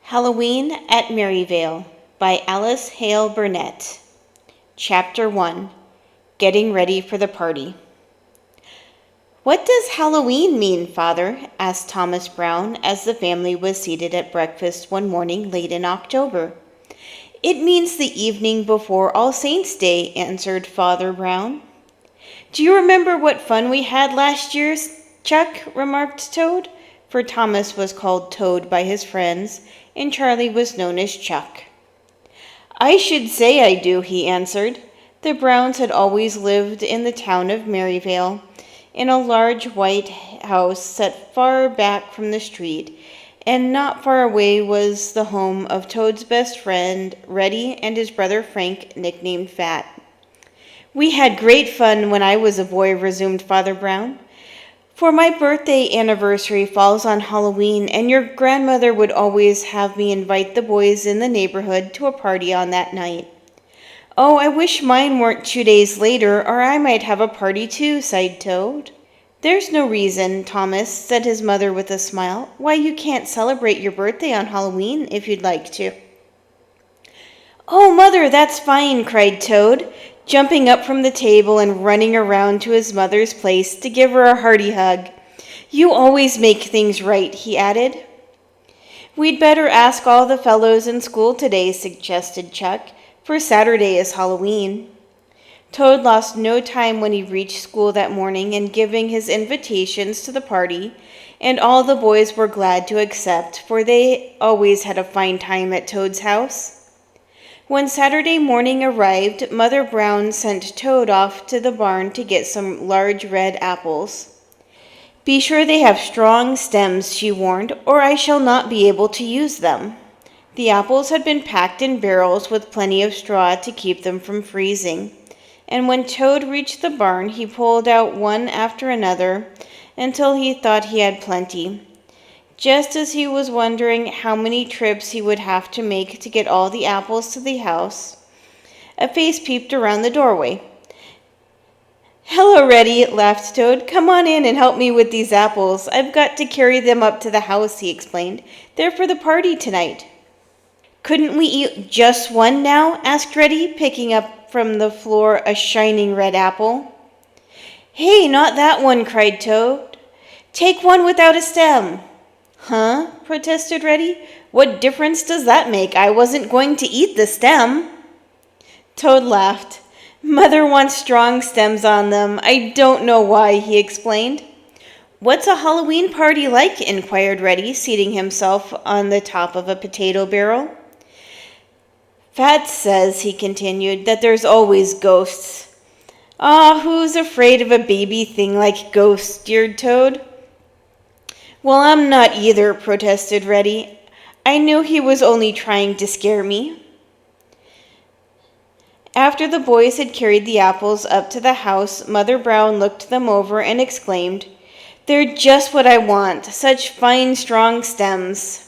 Halloween at Merryvale by Alice Hale Burnett. Chapter 1. Getting Ready for the Party. "What does Halloween mean, Father?" asked Thomas Brown as the family was seated at breakfast one morning late in October. "It means the evening before All Saints' Day," answered Father Brown. "Do you remember what fun we had last year, Chuck?" remarked Toad, for Thomas was called Toad by his friends, and Charlie was known as Chuck. "I should say I do," he answered. The Browns had always lived in the town of Merryvale, in a large white house set far back from the street, and not far away was the home of Toad's best friend, Reddy, and his brother Frank, nicknamed Fat. "We had great fun when I was a boy," resumed Father Brown. "For my birthday anniversary falls on Halloween, and your grandmother would always have me invite the boys in the neighborhood to a party on that night." "Oh, I wish mine weren't 2 days later, or I might have a party too," sighed Toad. "There's no reason, Thomas," said his mother with a smile, "why you can't celebrate your birthday on Halloween if you'd like to." "Oh, Mother, that's fine," cried Toad, jumping up from the table and running around to his mother's place to give her a hearty hug. "You always make things right," he added. "We'd better ask all the fellows in school today," suggested Chuck, "for Saturday is Halloween." Toad lost no time when he reached school that morning in giving his invitations to the party, and all the boys were glad to accept, for they always had a fine time at Toad's house. When Saturday morning arrived, Mother Brown sent Toad off to the barn to get some large red apples. "Be sure they have strong stems," she warned, "or I shall not be able to use them." The apples had been packed in barrels with plenty of straw to keep them from freezing, and when Toad reached the barn, he pulled out one after another until he thought he had plenty. Just as he was wondering how many trips he would have to make to get all the apples to the house, a face peeped around the doorway. "Hello, Reddy," laughed Toad. "Come on in and help me with these apples. I've got to carry them up to the house," he explained. "They're for the party tonight." "Couldn't we eat just one now?" asked Reddy, picking up from the floor a shining red apple. "Hey, not that one," cried Toad. "Take one without a stem." "Huh?" protested Reddy. "What difference does that make? I wasn't going to eat the stem." Toad laughed. "Mother wants strong stems on them. I don't know why," he explained. "What's a Halloween party like?" inquired Reddy, seating himself on the top of a potato barrel. "Fat says," he continued, "that there's always ghosts." "Ah, who's afraid of a baby thing like ghosts?" jeered Toad. "Well, I'm not either," protested Reddy. "I knew he was only trying to scare me." After the boys had carried the apples up to the house, Mother Brown looked them over and exclaimed, "They're just what I want, such fine, strong stems."